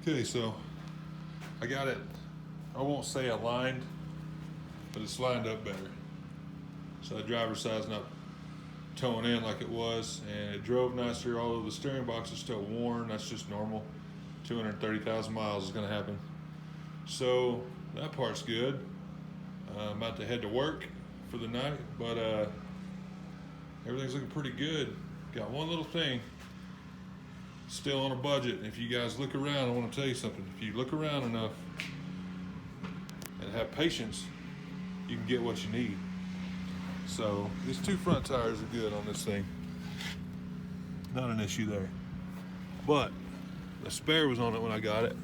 Okay, so I got it, I won't say aligned, but it's lined up better. So the driver's side's not towing in like it was, and it drove nicer, although the steering box is still worn. That's just normal. 230,000 miles is gonna happen. So that part's good. I'm about to head to work for the night, but everything's looking pretty good. Got one little thing, still on a budget. And if you guys look around, I want to tell you something. If you look around enough and have patience, you can get what you need. So these two front tires are good on this thing. Not an issue there. But the spare was on it when I got it.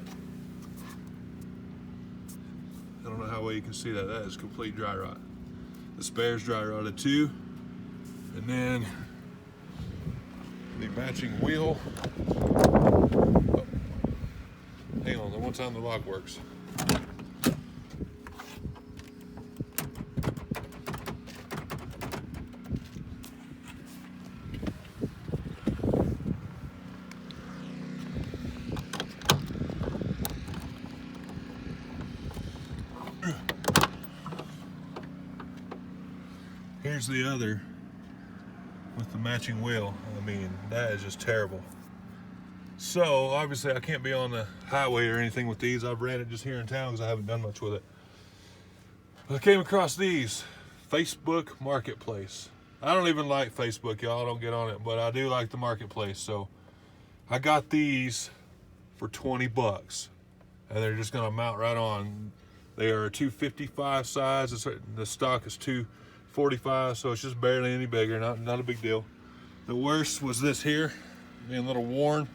I don't know how well you can see that. That is complete dry rot. The spare's dry rotted too. And then the matching wheel. Oh, hang on, one time the lock works. Here's the other with the matching wheel. I mean, that is just terrible. So obviously I can't be on the highway or anything with these. I've ran it just here in town because I haven't done much with it. But I came across these, Facebook Marketplace. I don't even like Facebook, y'all. I don't get on it, but I do like the Marketplace. So I got these for 20 bucks, and they're just gonna mount right on. They are a 255 size. The stock is 245, so it's just barely any bigger. Not a big deal. The worst was this here, being a little worn.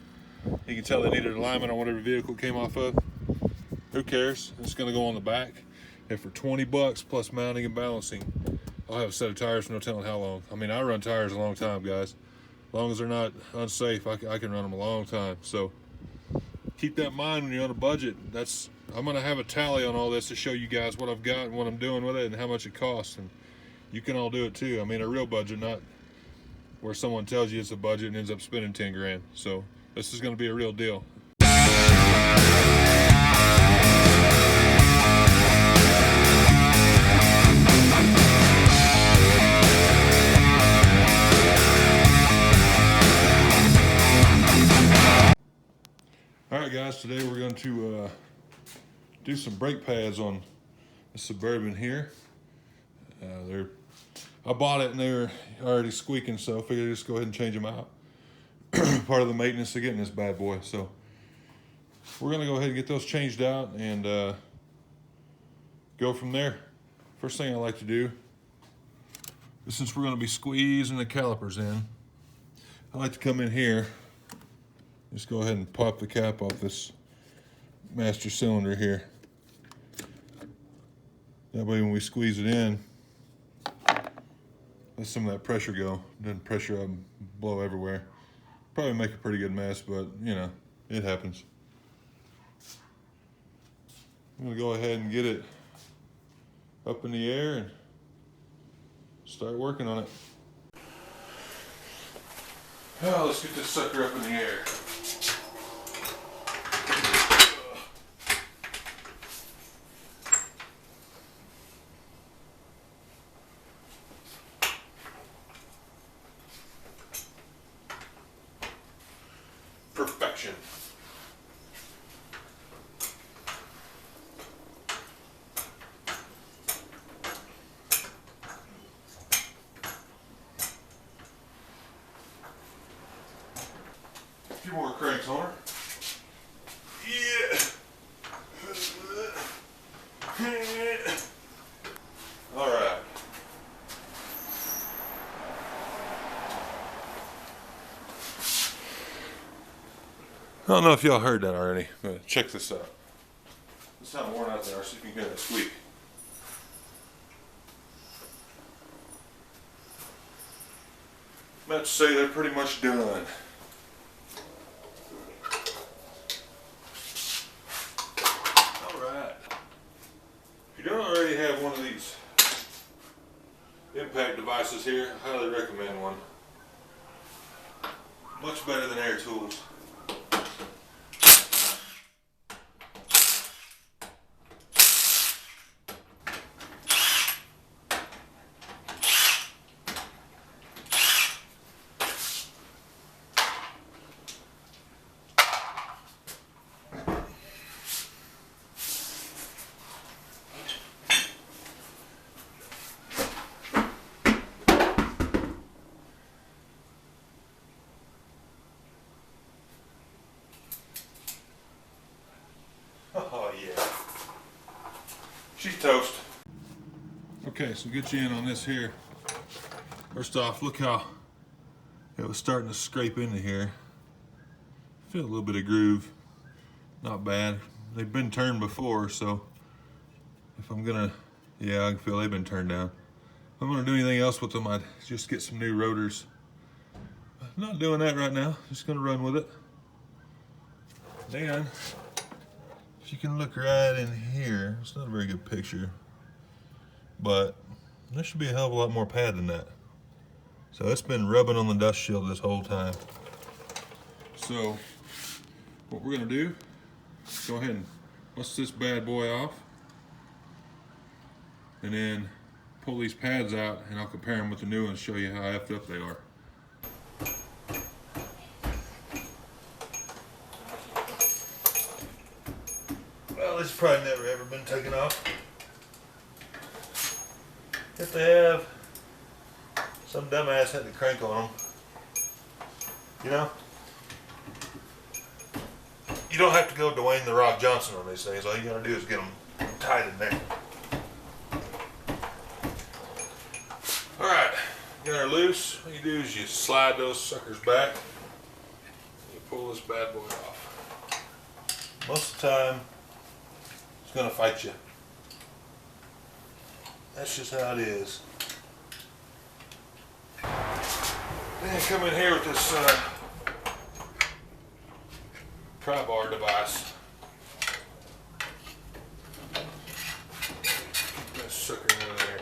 You can tell they needed alignment on whatever vehicle it came off of. Who cares? It's gonna go on the back. And for 20 bucks plus mounting and balancing, I'll have a set of tires for no telling how long. I mean, I run tires a long time, guys. As long as they're not unsafe, I can run them a long time. So keep that in mind when you're on a budget. I'm gonna have a tally on all this to show you guys what I've got and what I'm doing with it and how much it costs. And you can all do it too. I mean, a real budget, not where someone tells you it's a budget and ends up spending 10 grand. So this is gonna be a real deal. All right, guys, today we're going to do some brake pads on the Suburban here. I bought it and they were already squeaking, so I figured I'd just go ahead and change them out. Part of the maintenance of getting this bad boy. So we're gonna go ahead and get those changed out and go from there. First thing I like to do is, since we're gonna be squeezing the calipers in, I like to come in here, just go ahead and pop the cap off this master cylinder here. That way when we squeeze it in, let some of that pressure go. Doesn't pressure up and blow everywhere. Probably make a pretty good mess, but you know, it happens. I'm gonna go ahead and get it up in the air and start working on it. Oh, let's get this sucker up in the air. Perfection. A few more cranks on her. Yeah. All right. I don't know if y'all heard that already, but check this out. This is how worn out they are, so you can hear that squeak. I'm about to say they're pretty much done. Alright. If you don't already have one of these impact devices here, I highly recommend one. Much better than air tools. She's toast. Okay, so get you in on this here. First off, look how it was starting to scrape into here. Feel a little bit of groove. Not bad. They've been turned before, so if I'm gonna, yeah, I can feel they've been turned down. If I'm gonna do anything else with them, I'd just get some new rotors. Not doing that right now, just gonna run with it. Then, if you can look right in here, it's not a very good picture, but there should be a hell of a lot more pad than that. So it's been rubbing on the dust shield this whole time. So what we're gonna do, go ahead and bust this bad boy off, and then pull these pads out, and I'll compare them with the new ones, show you how effed up they are. Well, this has probably never ever been taken off. If they have, some dumbass had the crank on them. You know? You don't have to go Dwayne "The Rock" Johnson on these things. All you gotta do is get them tight in there. Alright, get her loose. What you do is you slide those suckers back. You pull this bad boy off. Most of the time, it's gonna fight you. That's just how it is. Then come in here with this pry bar device. Keep that sucker out of there.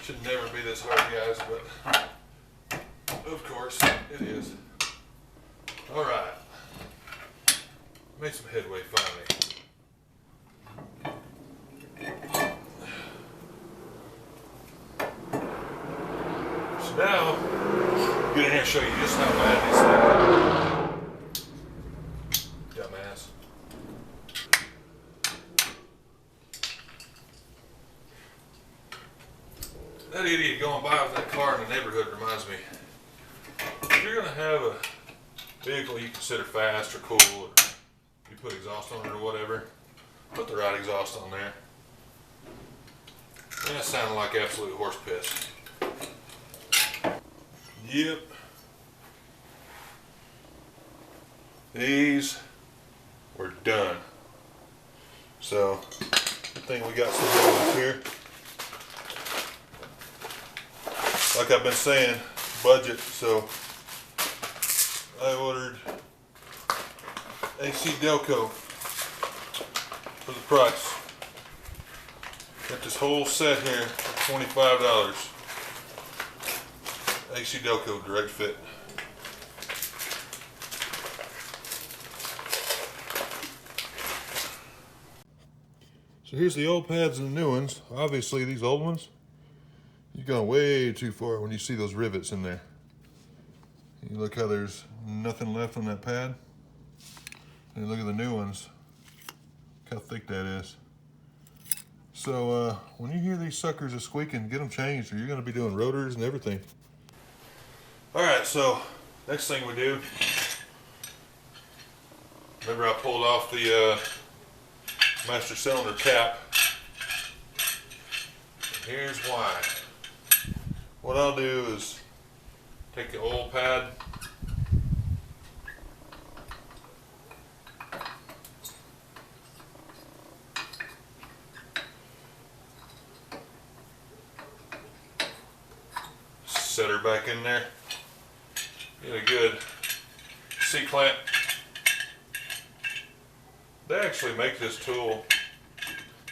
Should never be this hard, guys, but of course it is. All right, made some headway finally. So now, get in here and show you just how bad these things are. Dumbass. That idiot going by with that car in the neighborhood reminds me, if you're going to have a vehicle you consider fast or cool, or you put exhaust on it or whatever, put the right exhaust on there. That sounded like absolute horse piss. Yep. These were done. So, good thing we got some good ones here. Like I've been saying, budget, so I ordered AC Delco for the price. Got this whole set here for $25. AC Delco direct fit. So here's the old pads and the new ones. Obviously these old ones, you've gone way too far when you see those rivets in there. You look how there's nothing left on that pad. And look at the new ones. Look how thick that is. So when you hear these suckers are squeaking, get them changed or you're gonna be doing rotors and everything. All right, so next thing we do, remember I pulled off the master cylinder cap. And here's why. What I'll do is take the oil pad, set her back in there, get a good C-clamp. They actually make this tool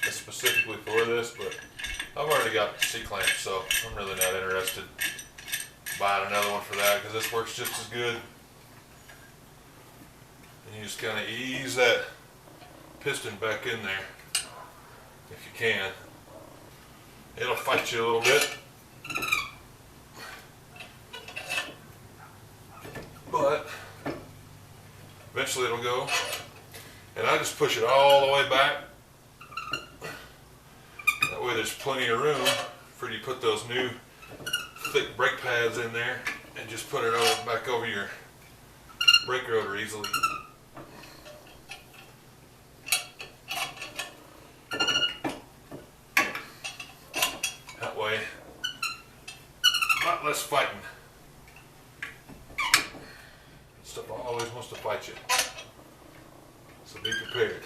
specifically for this, but I've already got the C-clamp, so I'm really not interested in buying another one for that because this works just as good. And you just kind of ease that piston back in there if you can. it'll fight you a little bit. But eventually it'll go. And I just push it all the way back. That way there's plenty of room for you to put those new thick brake pads in there and just put it back over your brake rotor easily. That way, a lot less fighting. Stuff always wants to fight you. So be prepared.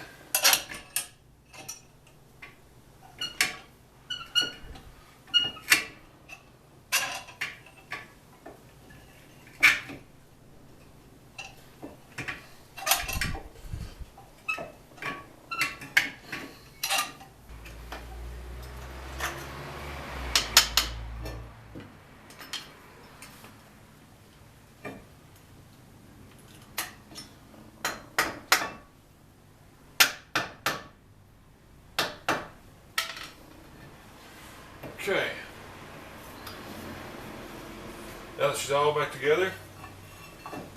Okay, now that she's all back together,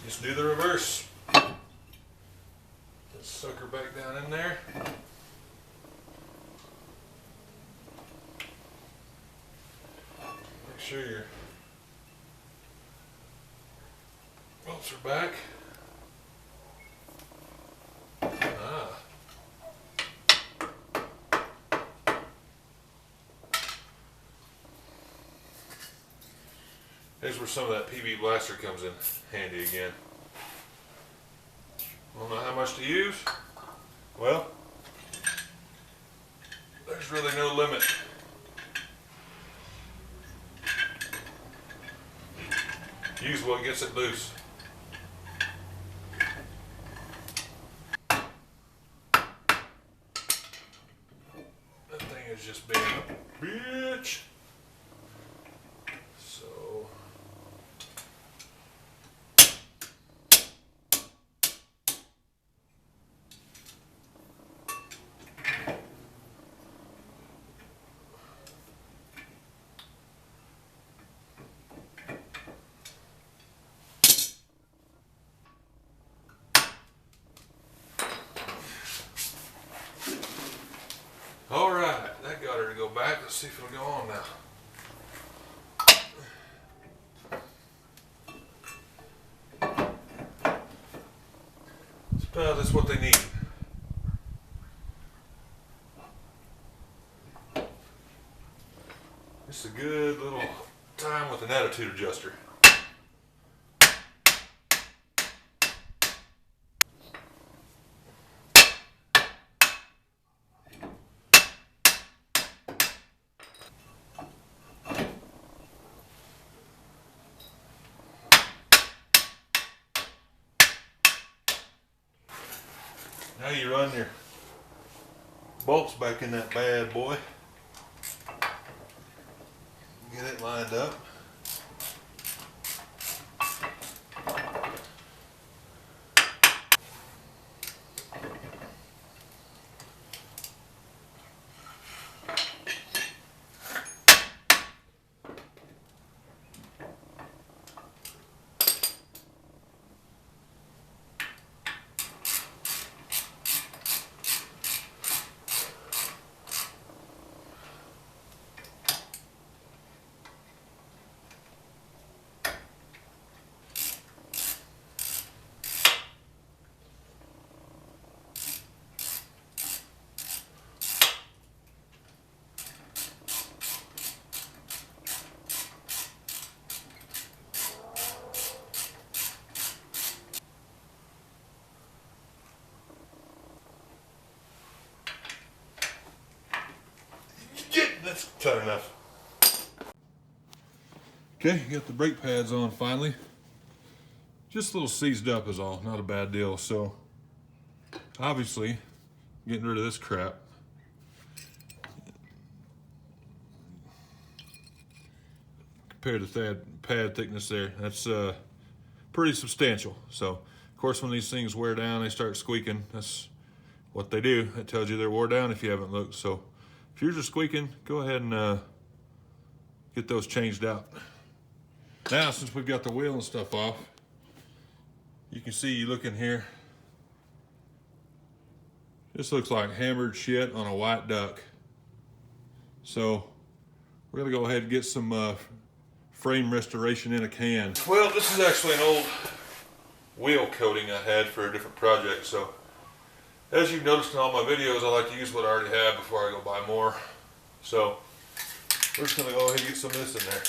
just do the reverse. Just suck her back down in there. Make sure your bolts are back. Here's where some of that PB blaster comes in handy again. Don't know how much to use? Well, there's really no limit. Use what gets it loose. That thing is just being a bitch. All right, that got her to go back. Let's see if it'll go on now. That's what they need. It's a good little time with an attitude adjuster. Now you run your bolts back in that bad boy. Get it lined up. That's tight enough. Okay, got the brake pads on finally. Just a little seized up is all, not a bad deal. So obviously getting rid of this crap. Compared to that pad thickness there, that's pretty substantial. So of course when these things wear down, they start squeaking. That's what they do. It tells you they're wore down if you haven't looked. So if yours are squeaking, go ahead and get those changed out. Now, since we've got the wheel and stuff off, you can see, you look in here, this looks like hammered shit on a white duck. So we're gonna go ahead and get some frame restoration in a can. Well, this is actually an old wheel coating I had for a different project. So as you've noticed in all my videos, I like to use what I already have before I go buy more. So we're just gonna go ahead and get some of this in there.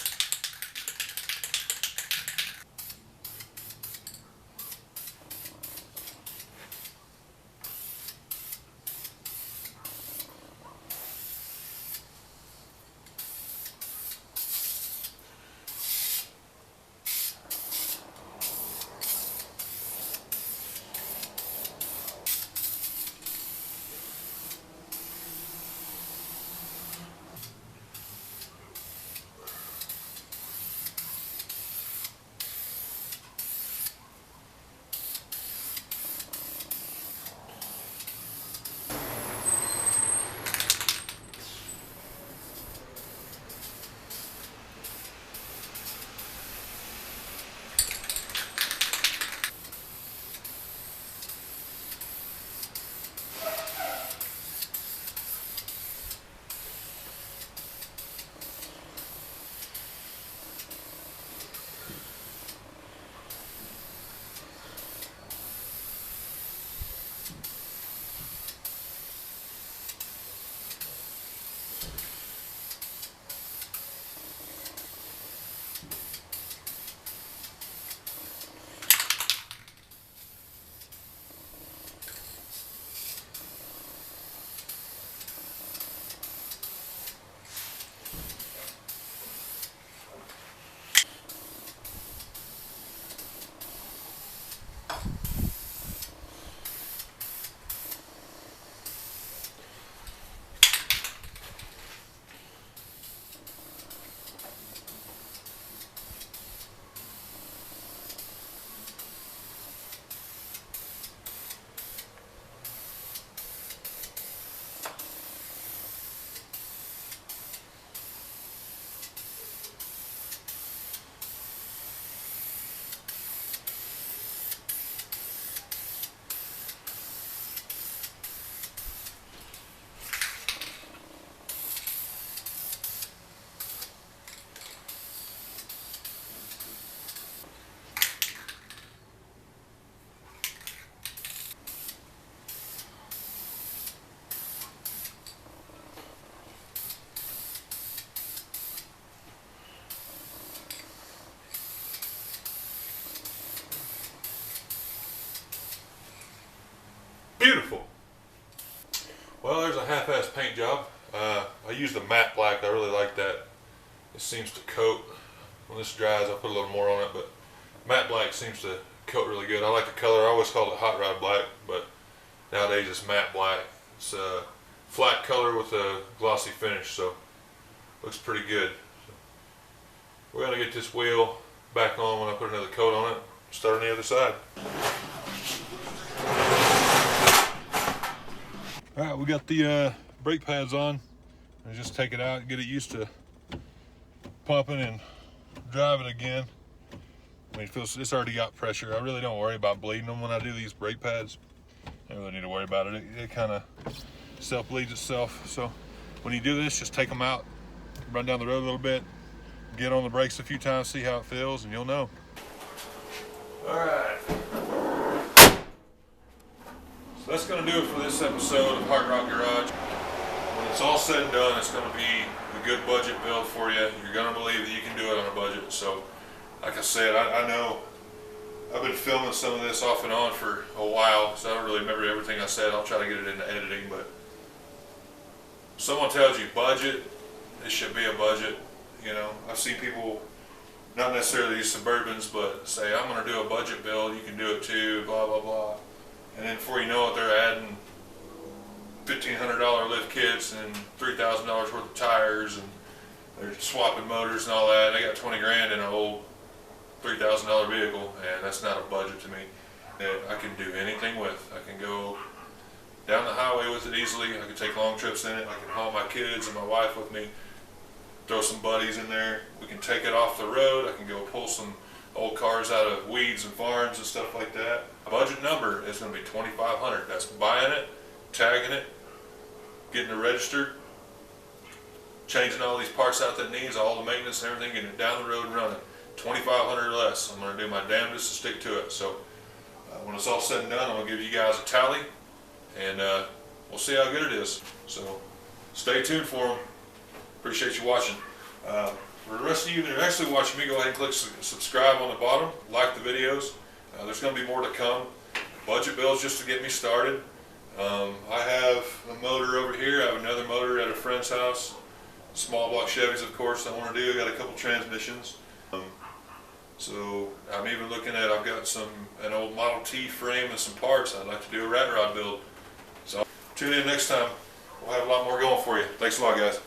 Beautiful. Well, there's a half-ass paint job. I used a matte black. I really like that. It seems to coat. When this dries, I'll put a little more on it, but matte black seems to coat really good. I like the color. I always called it hot rod black, but nowadays it's matte black. It's a flat color with a glossy finish, so looks pretty good. We're gonna get this wheel back on when I put another coat on it. Start on the other side. All right, we got the brake pads on. I just take it out and get it used to pumping and driving again. I mean, it's already got pressure. I really don't worry about bleeding them when I do these brake pads. I don't really need to worry about it. It kind of self-bleeds itself. So when you do this, just take them out, run down the road a little bit, get on the brakes a few times, see how it feels, and you'll know. All right. So that's going to do it for this episode of Hard Rock Garage. When it's all said and done, it's going to be a good budget build for you. You're going to believe that you can do it on a budget. So, like I said, I know I've been filming some of this off and on for a while, so I don't really remember everything I said. I'll try to get it into editing, but someone tells you budget, it should be a budget. You know, I've seen people, not necessarily these Suburbans, but say, I'm going to do a budget build, you can do it too, blah, blah, blah. And then before you know it, they're adding $1,500 lift kits and $3,000 worth of tires, and they're swapping motors and all that. And they got 20 grand in an old $3,000 vehicle, and that's not a budget to me. That I can do anything with. I can go down the highway with it easily. I can take long trips in it. I can haul my kids and my wife with me. throw some buddies in there. We can take it off the road. I can go pull some old cars out of weeds and farms and stuff like that. Budget number is going to be $2,500. That's buying it, tagging it, getting it registered, changing all these parts out that it needs, all the maintenance and everything, getting it down the road and running. $2,500 or less. I'm going to do my damnedest to stick to it. So when it's all said and done, I'm going to give you guys a tally, and we'll see how good it is. So stay tuned for them. Appreciate you watching. For the rest of you that are actually watching me, go ahead and click subscribe on the bottom. Like the videos. There's going to be more to come. Budget bills just to get me started. I have a motor over here. I have another motor at a friend's house. Small block Chevys, of course, I want to do. I got a couple transmissions. So I'm even looking at, I've got an old Model T frame and some parts. I'd like to do a rat rod build. So tune in next time. We'll have a lot more going for you. Thanks a lot, guys.